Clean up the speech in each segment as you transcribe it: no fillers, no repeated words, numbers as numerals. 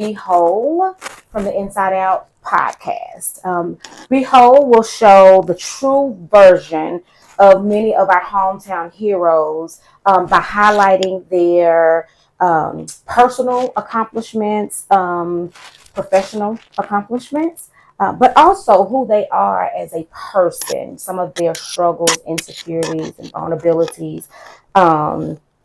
Be Whole from the Inside Out podcast. Be Whole will show the true version of many of our hometown heroes by highlighting their personal accomplishments, professional accomplishments, but also who they are as a person, some of their struggles, insecurities, and vulnerabilities.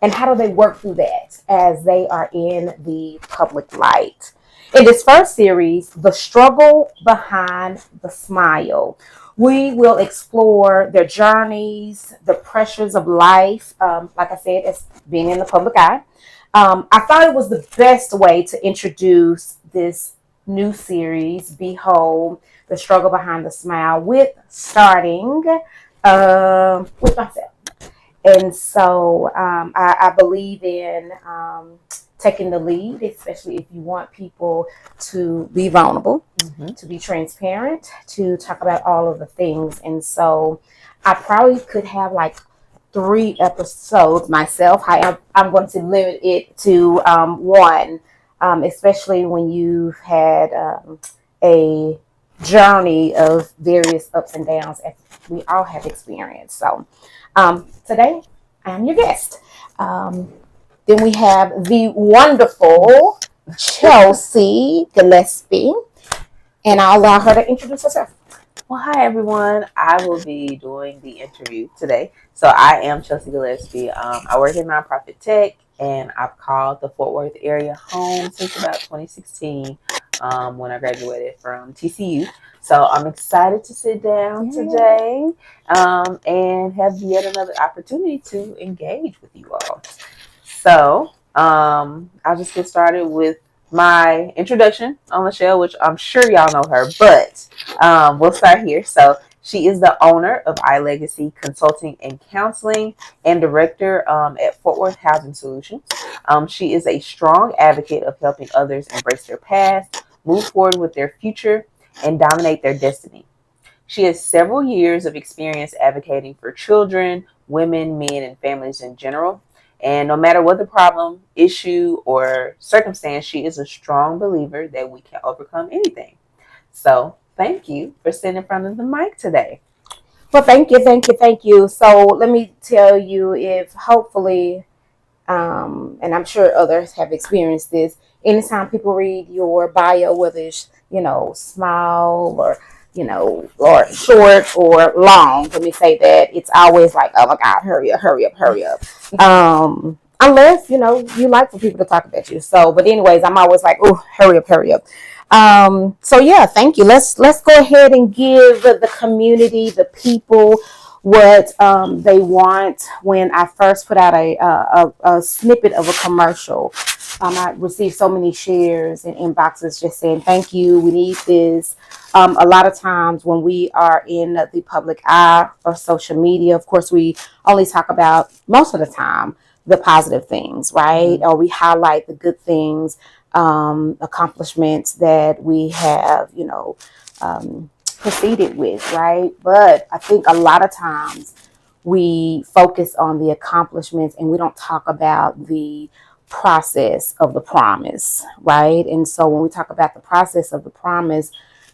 And how do they work through that as they are in the public light? In this first series, The Struggle Behind the Smile, we will explore their journeys, the pressures of life, like I said, as being in the public eye. I thought it was the best way to introduce this new series, Behold, The Struggle Behind the Smile, with starting with myself. And so I believe in taking the lead, especially if you want people to be vulnerable, to be transparent, to talk about all of the things. And so I probably could have like 3 episodes myself. I'm going to limit it to one, especially when you've had a journey of various ups and downs as we all have experienced. So today, I'm your guest. Then we have the wonderful Chelsea Gillespie, and I'll allow her to introduce herself. Well, hi everyone. I will be doing the interview today. So I am Chelsea Gillespie. I work in nonprofit tech, and I've called the Fort Worth area home since about 2016 when I graduated from TCU. So I'm excited to sit down today and have yet another opportunity to engage with you all. So I'll just get started with my introduction on Lachelle, which I'm sure y'all know her, but we'll start here. So she is the owner of iLegacy Consulting and Counseling and director at Fort Worth Housing Solutions. She is a strong advocate of helping others embrace their past, move forward with their future, and dominate their destiny. She has several years of experience advocating for children, women, men, and families in general. And no matter what the problem, issue, or circumstance, she is a strong believer that we can overcome anything. So thank you for sitting in front of the mic today. Well, thank you. So let me tell you, if hopefully, and I'm sure others have experienced this, anytime people read your bio, whether it's, small or, or short or long, let me say that, it's always like, oh my God, hurry up. Unless, you like for people to talk about you. So, but anyways, I'm always like, oh, hurry up. So yeah, thank you. Let's go ahead and give the community, the people, what they want. When I first put out a snippet of a commercial, I received so many shares and inboxes just saying, thank you, we need this. A lot of times when we are in the public eye or social media, of course, we only talk about, most of the time, the positive things, right? Or we highlight the good things, accomplishments that we have, proceeded with, right? But I think a lot of times we focus on the accomplishments and we don't talk about the process of the promise, right? And so when we talk about the process of the promise,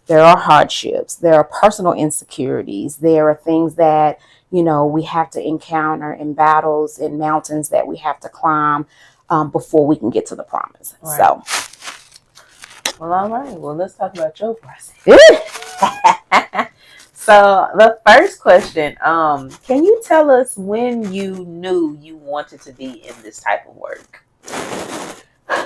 there are hardships, there are personal insecurities, there are things that, we have to encounter, in battles and mountains that we have to climb before we can get to the promise. Right. So, well, all right. Well, let's talk about your process. So the first question, can you tell us when you knew you wanted to be in this type of work?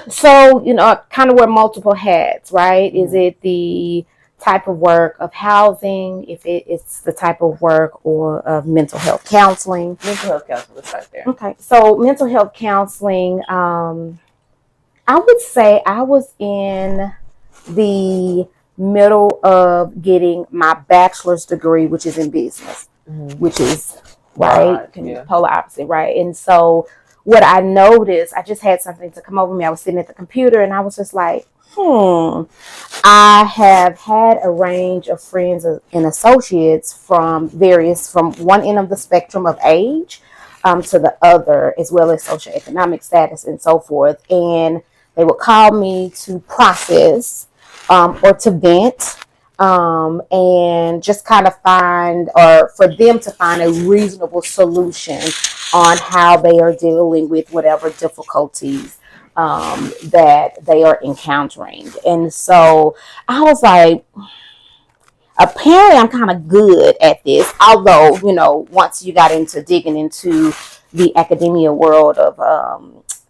So, I kind of wear multiple hats, right? Is it the type of work of housing, if it's the type of work or of mental health counseling? Mental health counseling, let's start there. Okay, so mental health counseling, I would say I was in the middle of getting my bachelor's degree, which is in business, which is, right, polar opposite, right? And so what I noticed, I just had something to come over me. I was sitting at the computer and I was just like, I have had a range of friends and associates from one end of the spectrum of age to the other, as well as socioeconomic status and so forth. And They would call me to process or to vent, and just kind of find, or for them to find a reasonable solution on how they are dealing with whatever difficulties that they are encountering. And so I was like, apparently I'm kind of good at this, although, once you got into digging into the academia world of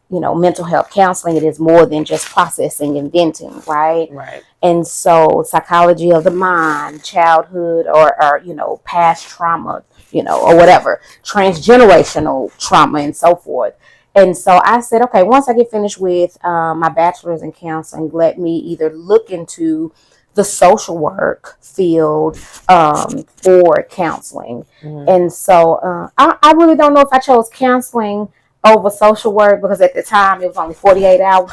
mental health counseling, it is more than just processing and venting, right? Right. And so psychology of the mind, childhood, or past trauma, or whatever, transgenerational trauma, and so forth. And so I said, okay, once I get finished with my bachelor's in counseling, let me either look into the social work field for counseling. Mm-hmm. And so I really don't know if I chose counseling over social work, because at the time it was only 48 hours.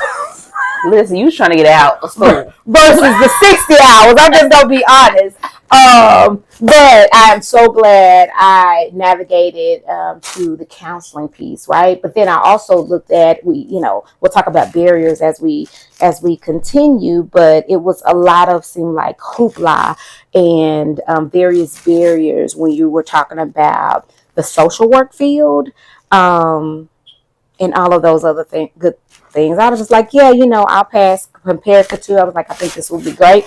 Listen, you was trying to get out of school versus the 60 hours. I'm just gonna be honest. But I'm so glad I navigated to the counseling piece, right? But then I also looked at, we'll talk about barriers as we continue, but it was a lot of, seemed like, hoopla and various barriers when you were talking about the social work field. And all of those other good things. I was just like, yeah, I'll pass. Compared to two, I was like, I think this will be great.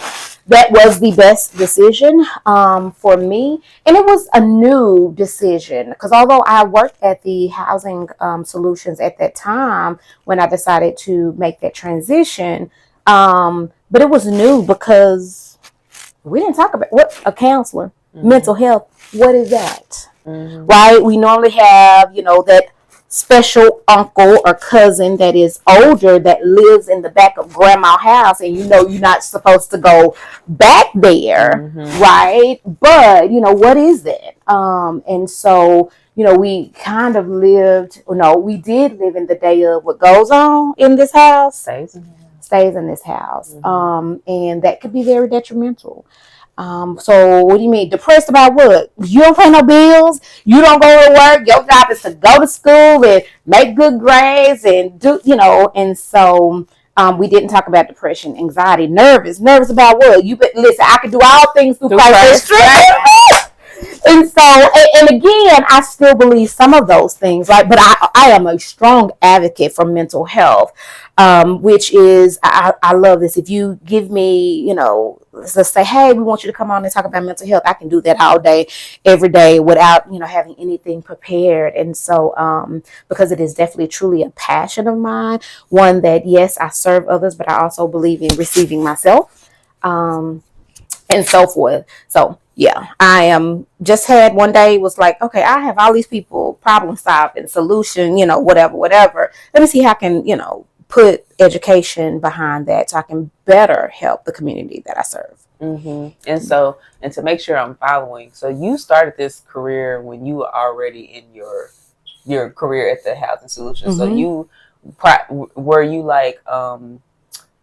That was the best decision for me. And it was a new decision, because although I worked at the Housing Solutions at that time when I decided to make that transition, but it was new because we didn't talk about what a counselor, mental health, what is that? Right? We normally have, that special uncle or cousin that is older that lives in the back of grandma's house, and you're not supposed to go back there, right? But what is that? And so we kind of lived, we did live in the day of what goes on in this house stays in this house. And that could be very detrimental. So what do you mean? Depressed about what? You don't pay no bills. You don't go to work. Your job is to go to school and make good grades and do, and so we didn't talk about depression, anxiety, nervous about what? Listen, I can do all things through Christ. And so, and again, I still believe some of those things, right? But I am a strong advocate for mental health, which is, I love this. If you give me, let's say, hey, we want you to come on and talk about mental health, I can do that all day, every day, without, having anything prepared. And so, because it is definitely truly a passion of mine, one that, yes, I serve others, but I also believe in receiving myself. And so forth. So yeah, I just had one day, was like, okay, I have all these people, problem solving, solution, whatever. Let me see how I can, put education behind that so I can better help the community that I serve. And so, and to make sure I'm following, so you started this career when you were already in your career at the Housing Solutions. So you were you like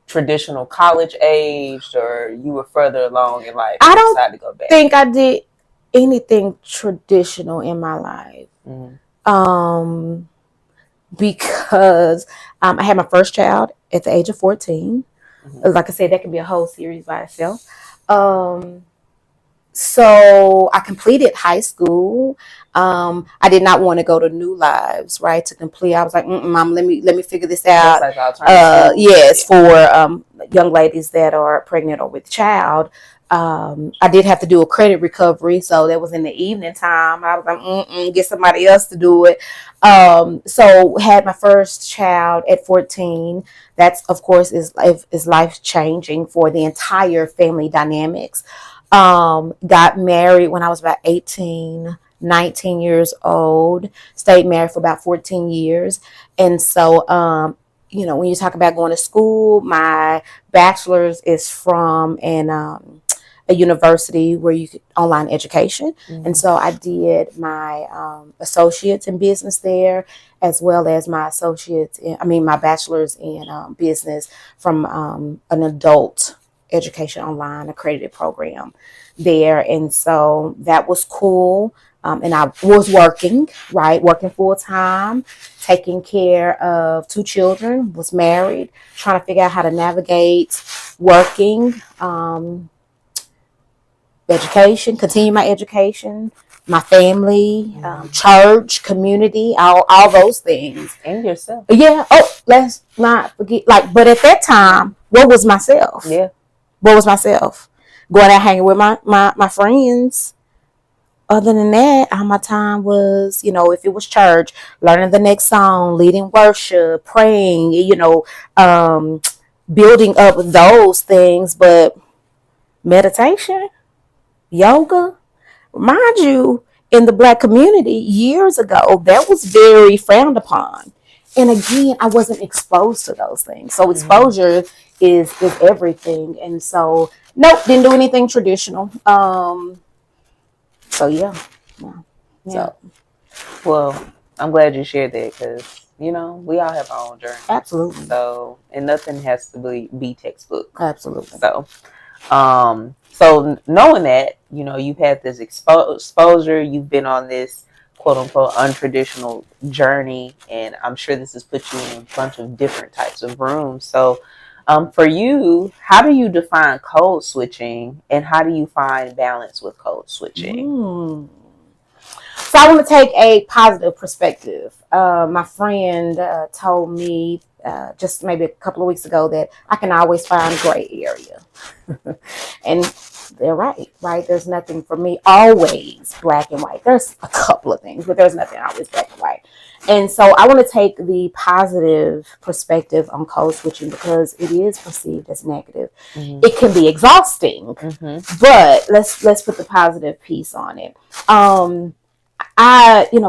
traditional college aged, or you were further along in life? I don't to go back? Think I did anything traditional in my life. Because I had my first child at the age of 14. Like I said, that can be a whole series by itself. So I completed high school. I did not want to go to New Lives, right, to complete. I was like, Mom, let me figure this out. Yes, for young ladies that are pregnant or with child. I did have to do a credit recovery, so that was in the evening time. I was like, get somebody else to do it. So had my first child at 14. That's, of course, is life changing for the entire family dynamics. Got married when I was about 18, 19 years old. Stayed married for about 14 years. And so, when you talk about going to school, my bachelor's is from a university where you could online education. And so I did my associates in business there, as well as my my bachelor's in business from an adult education online accredited program there. And so that was cool. And I was working full time, taking care of 2 children, was married, trying to figure out how to navigate working, education, continue my education, my family, church, community, all those things. And yourself. Yeah. Oh, let's not forget. But at that time, what was myself? Yeah. What was myself? Going out hanging with my friends. Other than that, all my time was, if it was church, learning the next song, leading worship, praying, building up those things. But meditation, yoga, mind you, in the Black community years ago, that was very frowned upon. And again, I wasn't exposed to those things. So exposure is everything. And so, nope, didn't do anything traditional. So yeah. So, well, I'm glad you shared that because we all have our own journey. Absolutely. So, and nothing has to be textbook. Absolutely. So knowing that, you've had this exposure, you've been on this quote unquote untraditional journey, and I'm sure this has put you in a bunch of different types of rooms. So, for you, how do you define code switching, and how do you find balance with code switching? So I want to take a positive perspective. My friend told me just maybe a couple of weeks ago that I can always find gray area. And they're right? There's nothing for me always black and white. There's a couple of things, but there's nothing always black and white. And so I want to take the positive perspective on code switching because it is perceived as negative. It can be exhausting, but let's put the positive piece on it.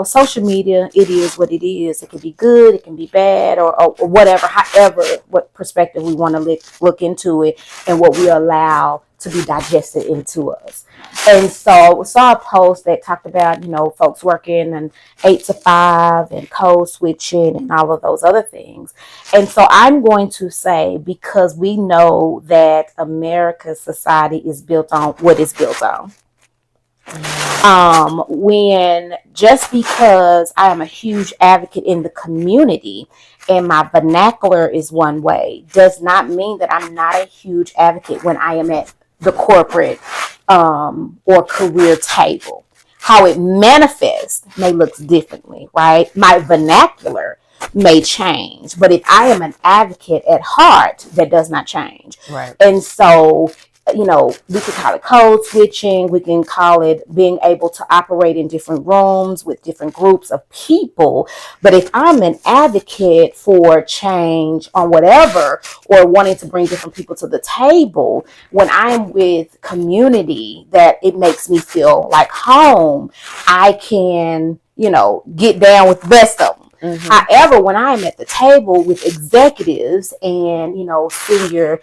Social media, it is what it is. It can be good, it can be bad, or whatever, however, what perspective we want to look into it and what we allow to be digested into us. And so we saw a post that talked about, folks working an 8 to 5 and code switching and all of those other things. And so I'm going to say, because we know that America's society is built on what it's built on. When just because I am a huge advocate in the community and my vernacular is one way does not mean that I'm not a huge advocate when I am at the corporate or career table. How it manifests may look differently, right? My vernacular may change, but if I am an advocate at heart, that does not change. Right. And so we could call it code switching. We can call it being able to operate in different rooms with different groups of people. But if I'm an advocate for change on whatever, or wanting to bring different people to the table, when I'm with community that it makes me feel like home, I can, get down with the best of them. However, when I'm at the table with executives and, senior,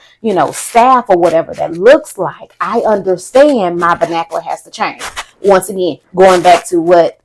staff or whatever that looks like, I understand my vernacular has to change. Once again, going back to what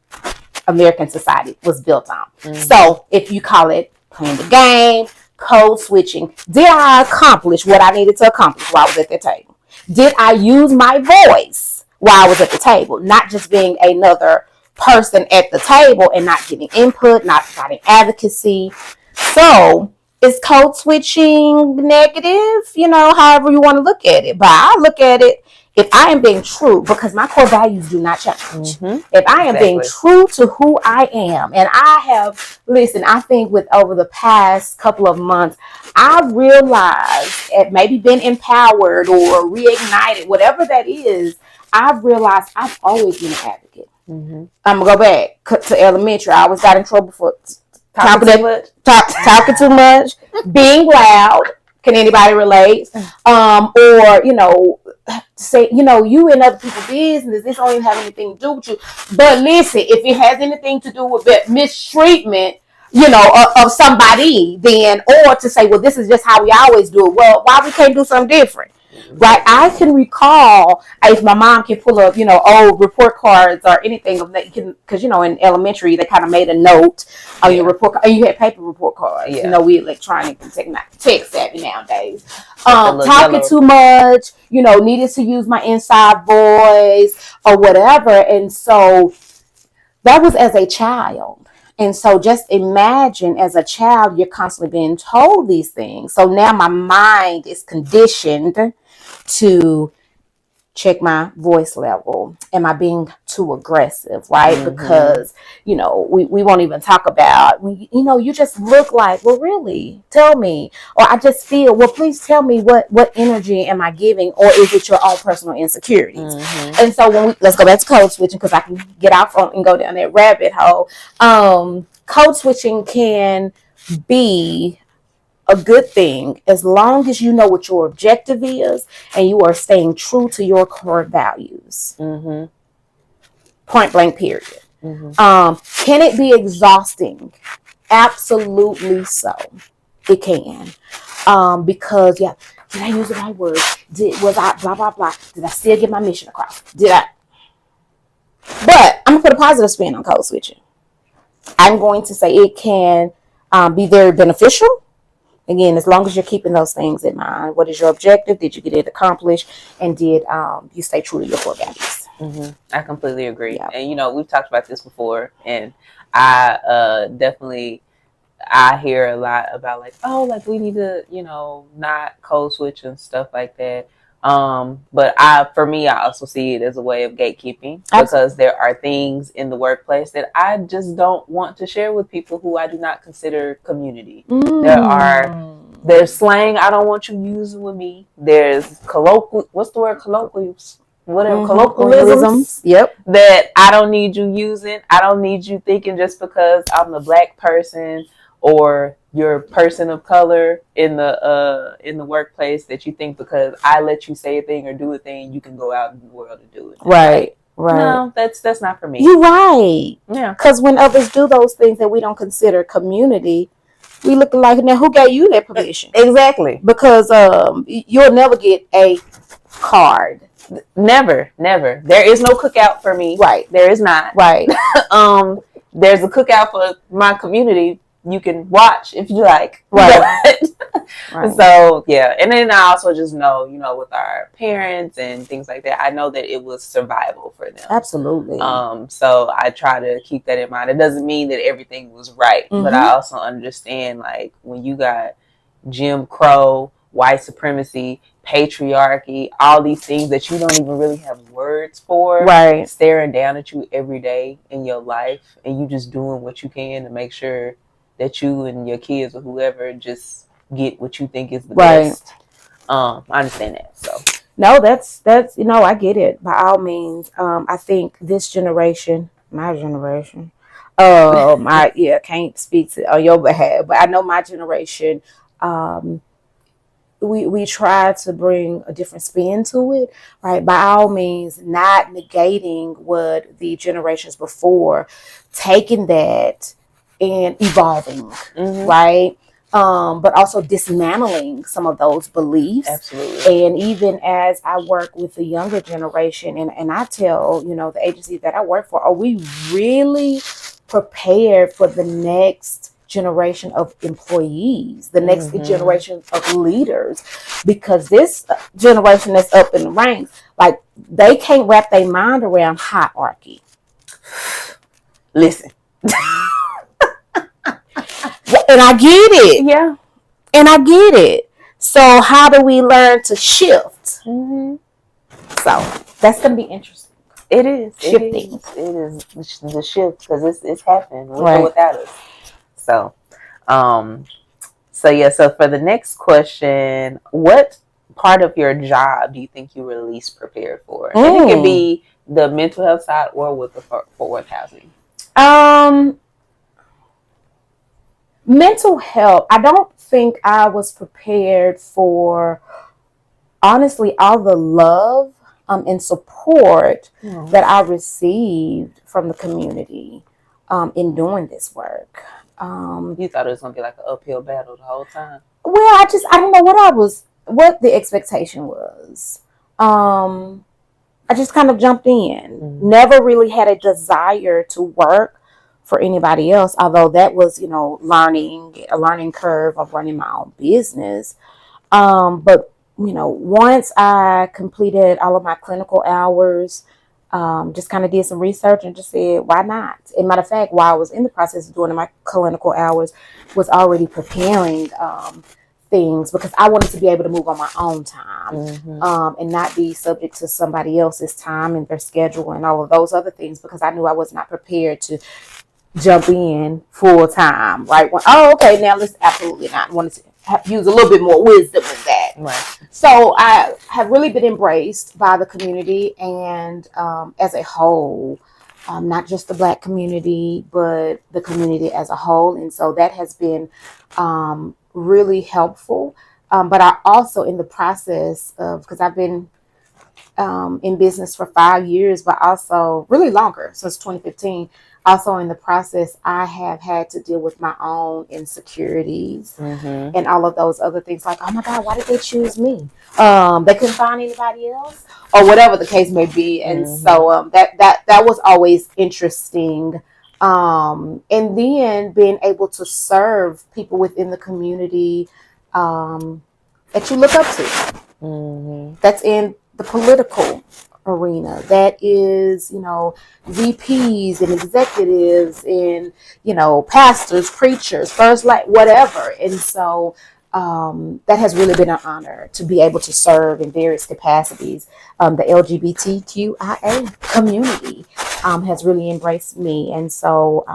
American society was built on. So if you call it playing the game, code switching, did I accomplish what I needed to accomplish while I was at the table? Did I use my voice while I was at the table? Not just being another person at the table and not getting input, not providing advocacy. So is code switching negative? However you want to look at it. But I look at it, if I am being true, because my core values do not change. If I am being true to who I am, and I think with over the past couple of months, I realized, maybe been empowered or reignited, whatever that is, I've realized I've always been an advocate. I'm gonna go back to elementary. I always got in trouble for talking too much, being loud. Can anybody relate? Or say you in other people's business. This don't even have anything to do with you. But listen, if it has anything to do with that mistreatment, of somebody, then, or to say, well, this is just how we always do it. Well, why we can't do something different? Right, I can recall if my mom can pull up, old report cards or anything of that. Because in elementary they kind of made a note on your report card. You had paper report cards. Yeah. We electronic and tech savvy nowadays. Talking yellow. Too much. Needed to use my inside voice or whatever, and so that was as a child. And so just imagine as a child, you're constantly being told these things. So now my mind is conditioned to check my voice level. Am I being too aggressive, right? Mm-hmm. Because, we won't even talk about, you just look like, well, really, tell me. Or I just feel, well, please tell me what energy am I giving? Or is it your own personal insecurities? Mm-hmm. And so let's go back to code switching, because I can get off on and go down that rabbit hole. Code switching can be a good thing as long as you know what your objective is and you are staying true to your core values. Mm-hmm. Point blank, period. Mm-hmm. Can it be exhausting? Absolutely so. It can. Because, did I use the right word? Was I blah, blah, blah? Did I still get my mission across? Did I? But I'm going to put a positive spin on code switching. I'm going to say it can be very beneficial. Again, as long as you're keeping those things in mind. What is your objective? Did you get it accomplished? And did you stay true to your core values? Mm-hmm. I completely agree. Yeah. And, we've talked about this before. And I definitely, I hear a lot about we need to, not code switch and stuff like that. But for me, I also see it as a way of gatekeeping. Absolutely. Because there are things in the workplace that I just don't want to share with people who I do not consider community. There's slang I don't want you using with me. There's what's the word? Colloquials. Whatever. Colloquialisms. Yep. That I don't need you using. I don't need you thinking just because I'm the black person or you're a person of color in the workplace that you think because I let you say a thing or do a thing, you can go out in the world and do it. Right. No, that's not for me. You're right. Yeah. Because when others do those things that we don't consider community, we look like, now who gave you that permission? Exactly. Because you'll never get a card. Never. There is no cookout for me. Right. There is not. Right. There's a cookout for my community. You can watch if you like. Right. Right. So, yeah. And then I also just know, with our parents and things like that, I know that it was survival for them. Absolutely. So I try to keep that in mind. It doesn't mean that everything was right, but I also understand, when you got Jim Crow, white supremacy, patriarchy, all these things that you don't even really have words for, right, staring down at you every day in your life, and you just doing what you can to make sure that you and your kids or whoever just get what you think is the best. I understand that. So no, that's I get it by all means. I think this generation, my generation, I can't speak on your behalf, but I know my generation, we try to bring a different spin to it, right? By all means, not negating what the generations before, taking that and evolving, right? But also dismantling some of those beliefs. Absolutely. And even as I work with the younger generation, and I tell, the agencies that I work for, are we really prepared for the next generation of employees, the next generation of leaders? Because this generation that's up in the ranks, they can't wrap their mind around hierarchy. Listen. And I get it. Yeah. And I get it. So how do we learn to shift? So that's going to be interesting. It is. Shifting. It is the shift because it's happening with or without us. So, So for the next question, what part of your job do you think you were least prepared for? And it can be the mental health side or with the Fort Worth housing. Mental health, I don't think I was prepared for, honestly, all the love and support that I received from the community in doing this work. You thought it was going to be like an uphill battle the whole time? Well, I don't know what I was what the expectation was. I just kind of jumped in. Mm-hmm. Never really had a desire to work for anybody else, although that was, a learning curve of running my own business. But once I completed all of my clinical hours, just kind of did some research and just said, why not? As a matter of fact, while I was in the process of doing my clinical hours, was already preparing things because I wanted to be able to move on my own time, and not be subject to somebody else's time and their schedule and all of those other things, because I knew I was not prepared to jump in full time. Right? Okay, now let's absolutely not. I wanted to use a little bit more wisdom in that. Right. So I have really been embraced by the community, and as a whole, not just the Black community, but the community as a whole. And so that has been really helpful. But I also, in the process of, because I've been in business for 5 years, but also really longer, since 2015. Also, in the process, I have had to deal with my own insecurities and all of those other things. Like, oh my God, why did they choose me? They couldn't find anybody else, or whatever the case may be. And so that was always interesting. And then being able to serve people within the community that you look up to. That's in the political arena. That is, VPs and executives and, pastors, preachers, first light, whatever. And so that has really been an honor to be able to serve in various capacities. The LGBTQIA community has really embraced me. And so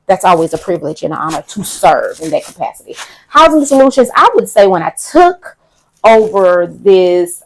that's always a privilege and an honor to serve in that capacity. Housing Solutions, I would say, when I took over this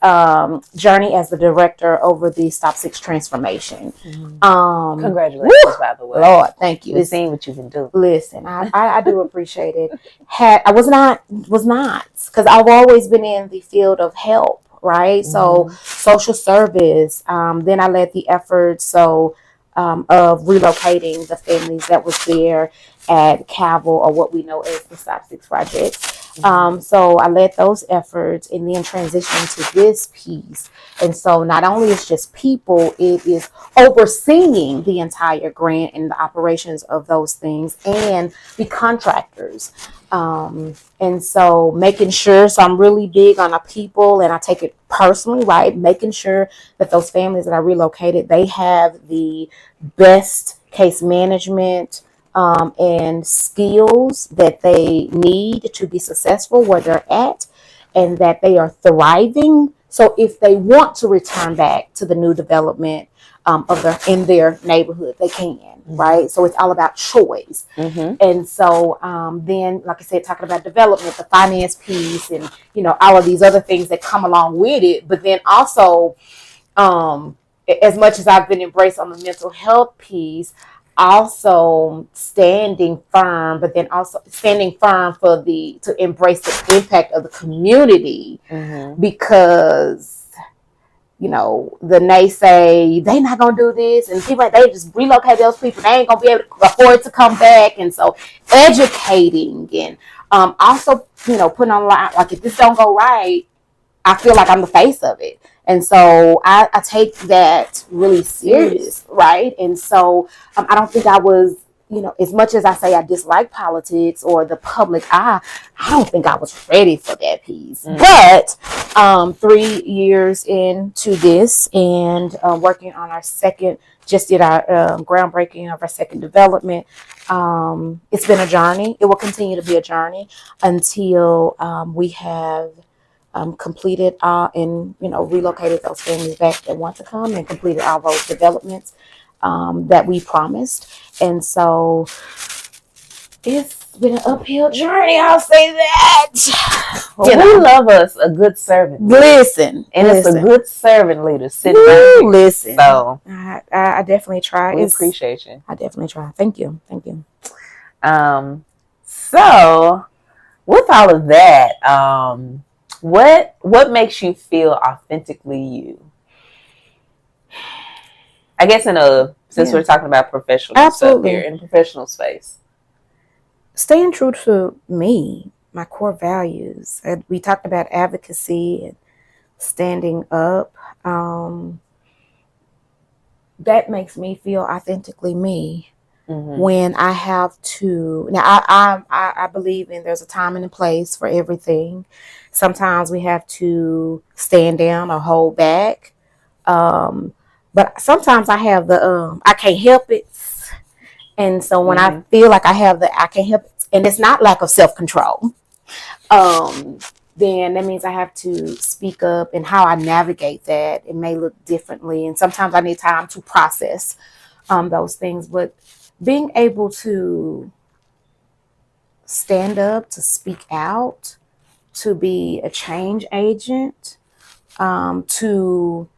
journey as the director over the Stop 6 transformation. Congratulations, by the way. Lord, thank you. We've seen what you can do. Listen, I do appreciate it. I was not, because I've always been in the field of help, right? So social service. Then I led the efforts of relocating the families that was there at Cavill, or what we know as the Stop 6 projects. So I led those efforts and then transitioned to this piece. And so not only is just people, it is overseeing the entire grant and the operations of those things and the contractors. And so making sure, so I'm really big on our people, and I take it personally, right? Making sure that those families that I relocated, they have the best case management and skills that they need to be successful where they're at, and that they are thriving. So if they want to return back to the new development in their neighborhood, they can, right? So it's all about choice. And so then, like I said, talking about development, the finance piece, and all of these other things that come along with it. But then also, as much as I've been embraced on the mental health piece, also standing firm, but then also standing firm to embrace the impact of the community, because the naysay, they not gonna do this, and people, they just relocate those people, they ain't gonna be able to afford to come back. And so educating, and also putting on, like, if this don't go right, I feel like I'm the face of it. And so I take that really serious, right? And so I don't think I was, as much as I say I dislike politics or the public eye, I don't think I was ready for that piece. But 3 years into this, and working on our second, just did our groundbreaking of our second development. It's been a journey. It will continue to be a journey until we have completed and relocated those families back that want to come, and completed all those developments that we promised. And so it's been an uphill journey, I'll say that. Well, we love us a good servant. Listen, it's a good servant leader sitting right here. Listen, so I definitely try. We appreciate you. I definitely try. Thank you. So with all of that, what makes you feel authentically you? I guess since we're talking about professional stuff here, in professional space. Staying true to me, my core values. We talked about advocacy and standing up. That makes me feel authentically me. When I have to now, I believe in there's a time and a place for everything. Sometimes we have to stand down or hold back, but sometimes I have the I can't help it, and so when I feel like I have the I can't help it, and it's not lack of self control, then that means I have to speak up, and how I navigate that it may look differently, and sometimes I need time to process those things, but being able to stand up, to speak out, to be a change agent, to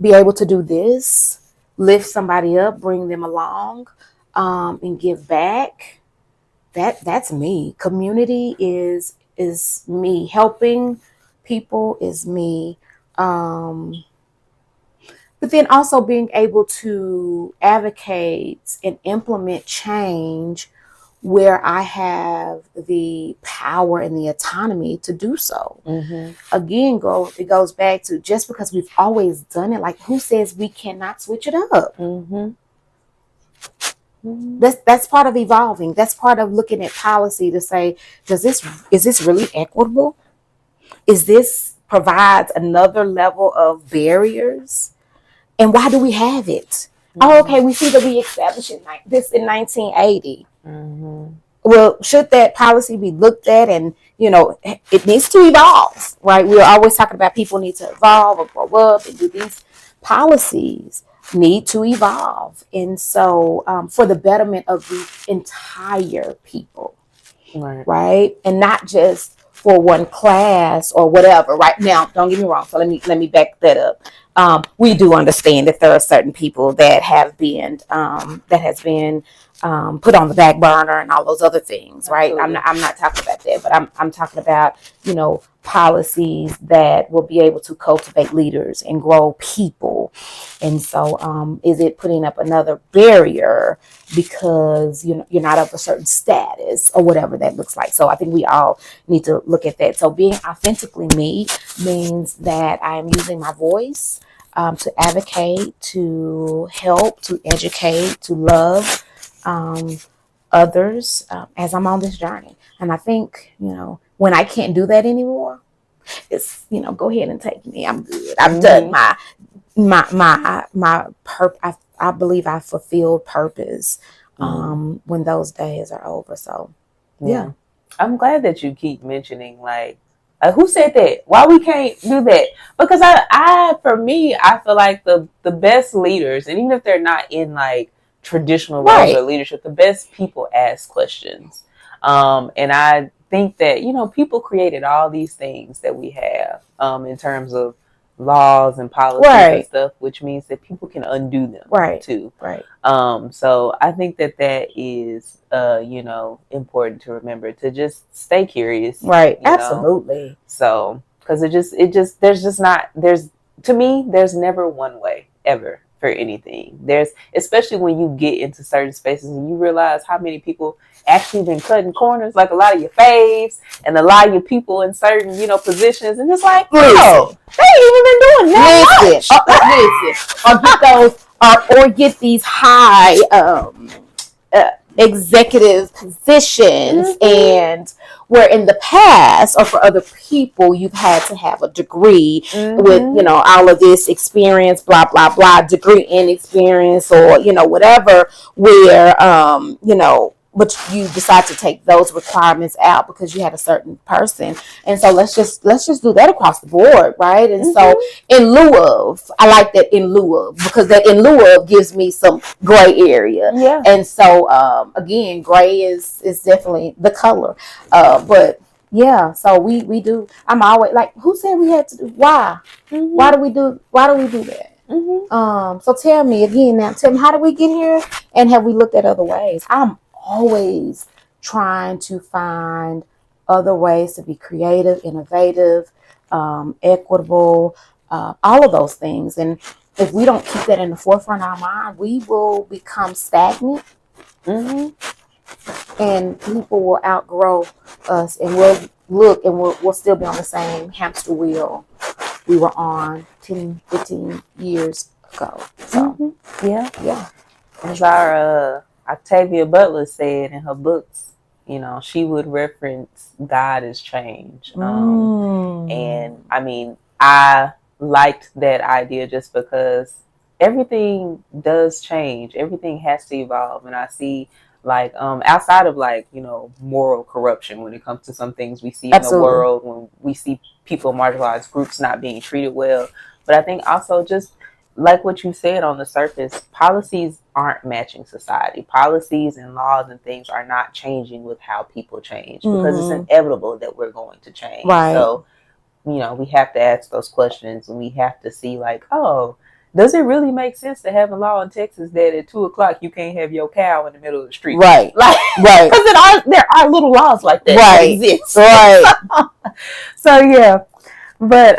be able to do this, lift somebody up, bring them along, and give back. That's me. Community is me. Helping people is me. But then also being able to advocate and implement change where I have the power and the autonomy to do so. Again, it goes back to just because we've always done it, like who says we cannot switch it up? That's part of evolving. That's part of looking at policy to say, is this really equitable? Is this provides another level of barriers? And why do we have it? Oh, okay, we see that we established this in 1980. Well, should that policy be looked at, and it needs to evolve, right? We're always talking about people need to evolve or grow up, and do these policies need to evolve, and so for the betterment of the entire people, right? And not just for one class or whatever. Right now, don't get me wrong. So let me back that up. We do understand that there are certain people that have been put on the back burner and all those other things, right? I'm not talking about that, but I'm talking about policies that will be able to cultivate leaders and grow people. And so, is it putting up another barrier because you're not of a certain status or whatever that looks like? So I think we all need to look at that. So being authentically me means that I am using my voice to advocate, to help, to educate, to love others as I'm on this journey. And I think, when I can't do that anymore, it's, go ahead and take me. I'm good. I've done my purpose. I believe I fulfilled purpose when those days are over. So, yeah. I'm glad that you keep mentioning who said that? Why we can't do that? Because for me, I feel like the best leaders, and even if they're not in traditional roles or leadership, the best people ask questions. And I think that, people created all these things that we have in terms of laws and policies and stuff, which means that people can undo them too. So I think that is, important to remember, to just stay curious. Absolutely. So, because to me, there's never one way ever for anything. Especially when you get into certain spaces and you realize how many people actually been cutting corners, like a lot of your faves and a lot of your people in certain, positions, and it's like, oh, they ain't even been doing that. Listen, or get these high executive positions, and where in the past or for other people you've had to have a degree with all of this experience, blah blah blah, degree in experience, or whatever, where but you decide to take those requirements out because you had a certain person. And so let's just do that across the board, right? And so in lieu of, I like that in lieu of, because that in lieu of gives me some gray area. And so again, gray is definitely the color. But yeah, so we do. I'm always like, who said we had to do? Why? Why do we do that? So tell me again now. Tell me, how did we get here? And have we looked at other ways? I'm always trying to find other ways to be creative, innovative, equitable, all of those things. And if we don't keep that in the forefront of our mind, we will become stagnant. and people will outgrow us, and we'll look and we'll still be on the same hamster wheel we were on 10, 15 years ago. So, yeah. As our Octavia Butler said in her books, she would reference God as change. And I mean, I liked that idea just because everything does change. Everything has to evolve. And I see like outside of like, moral corruption when it comes to some things we see in the world, when we see people, marginalized groups not being treated well. But I think also just like what you said on the surface, policies aren't matching society. Policies and laws and things are not changing with how people change because it's inevitable that we're going to change. Right. So, we have to ask those questions, and we have to see like, oh, does it really make sense to have a law in Texas that at 2:00 you can't have your cow in the middle of the street? Right. Like, right. Because there are little laws like that that exist. Right. So yeah. But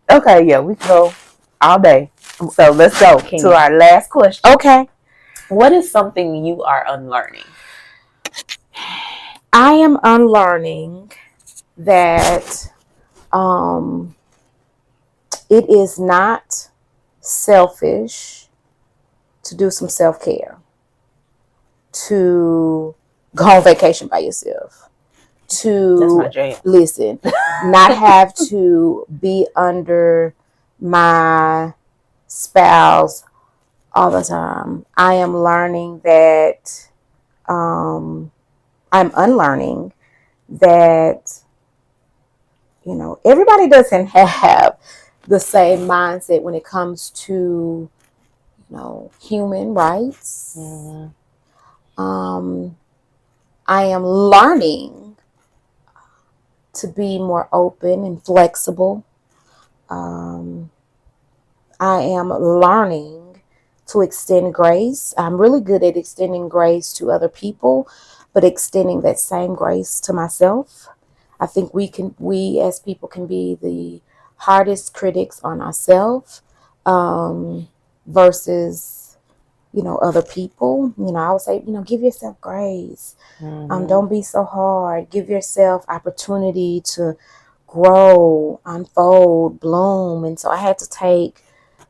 okay, yeah, we can go all day. So let's go to our last question. Okay. What is something you are unlearning? I am unlearning that it is not selfish to do some self-care, to go on vacation by yourself, to listen, not have to be under my spouse all the time. I am learning that I'm unlearning that everybody doesn't have the same mindset when it comes to human rights. I am learning to be more open and flexible. I am learning to extend grace. I'm really good at extending grace to other people, but extending that same grace to myself. I think we as people can be the hardest critics on ourselves versus, other people. I would say, give yourself grace. Don't be so hard. Give yourself opportunity to grow, unfold, bloom. And so I had to take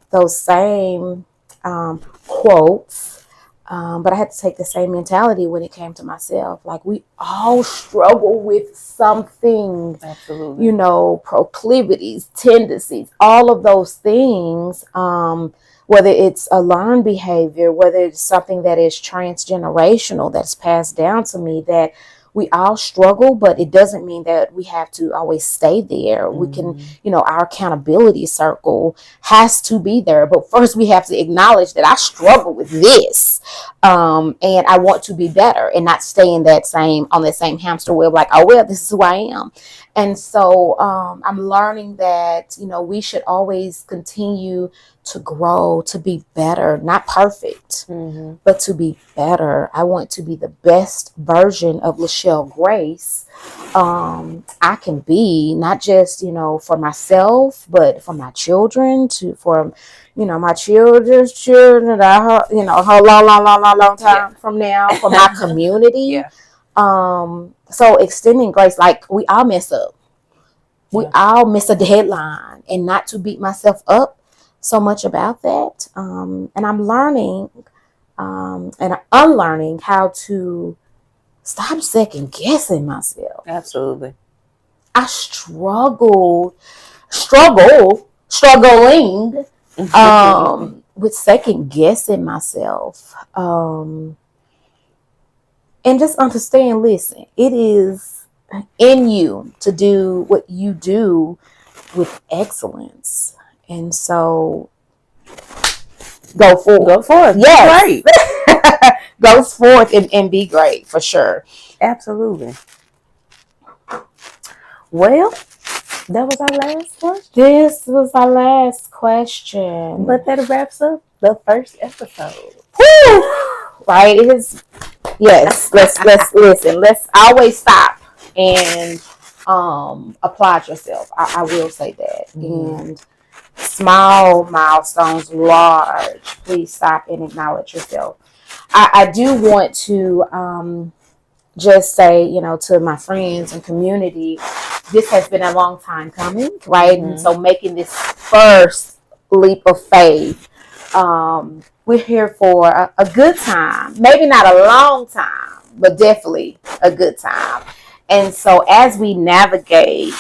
those same quotes, but I had to take the same mentality when it came to myself. Like, we all struggle with something. Absolutely. Proclivities, tendencies, all of those things, whether it's a learned behavior, whether it's something that is transgenerational, that's passed down to me, that we all struggle, but it doesn't mean that we have to always stay there. We can, our accountability circle has to be there. But first we have to acknowledge that I struggle with this. And I want to be better and not stay in on that same hamster wheel, like, oh, well, this is who I am. And so I'm learning that, we should always continue to grow, to be better, not perfect, but to be better. I want to be the best version of Lachelle Grace I can be, not just, for myself, but for my children, for my children's children, a long time from now, for my community. So extending grace, like, we all mess up. We all miss a deadline, and not to beat myself up so much about that. And I'm learning and unlearning how to stop second guessing myself. Absolutely. I struggling with second guessing myself. And just understand, listen, it is in you to do what you do with excellence. And so go forth. Yes. Great. Go forth and be great, for sure. Absolutely. Well, that was our last question. This was our last question. But that wraps up the first episode. Woo! Right? It is. Yes. Let's listen. Let's always stop and applaud yourself. I will say that. And small milestones, large, please stop and acknowledge yourself. I do want to just say, to my friends and community, this has been a long time coming, right? And so making this first leap of faith, we're here for a good time. Maybe not a long time, but definitely a good time. And so as we navigate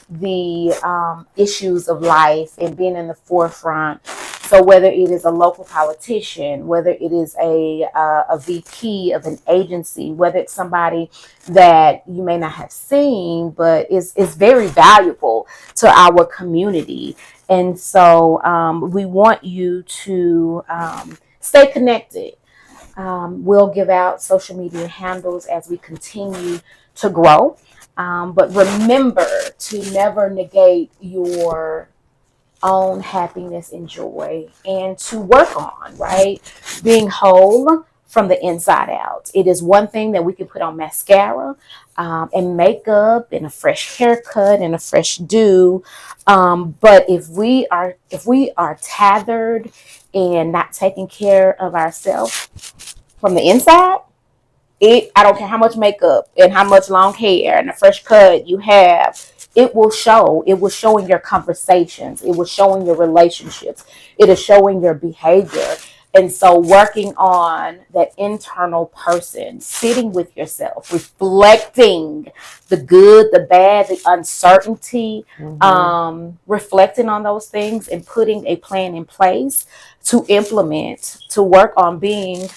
the issues of life and being in the forefront, so whether it is a local politician, whether it is a VP of an agency, whether it's somebody that you may not have seen, but is very valuable to our community. And so we want you to stay connected. We'll give out social media handles as we continue to grow. But remember to never negate your own happiness and joy, and to work on, right, being whole from the inside out. It is one thing that we can put on mascara and makeup and a fresh haircut and a fresh do, but if we are tethered and not taking care of ourselves from the inside, I don't care how much makeup and how much long hair and a fresh cut you have, it will show. It will show in your conversations. It will show in your relationships. It is showing your behavior. And so working on that internal person, sitting with yourself, reflecting the good, the bad, the uncertainty, reflecting on those things and putting a plan in place to implement, to work on being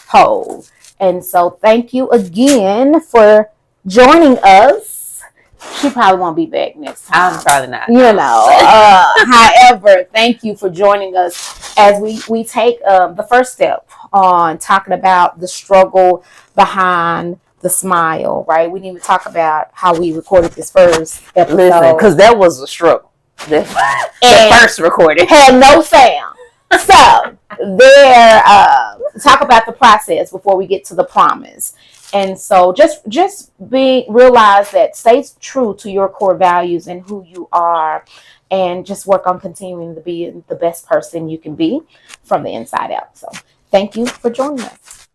whole. And so thank you again for joining us. She probably won't be back next time. I'm probably not. However, thank you for joining us as we take the first step on talking about the struggle behind the smile, right? We need to talk about how we recorded this first episode. Listen, because that was a struggle. The first recording had no sound. So there, talk about the process before we get to the promise. And so just realize that stay true to your core values and who you are, and just work on continuing to be the best person you can be from the inside out. So thank you for joining us.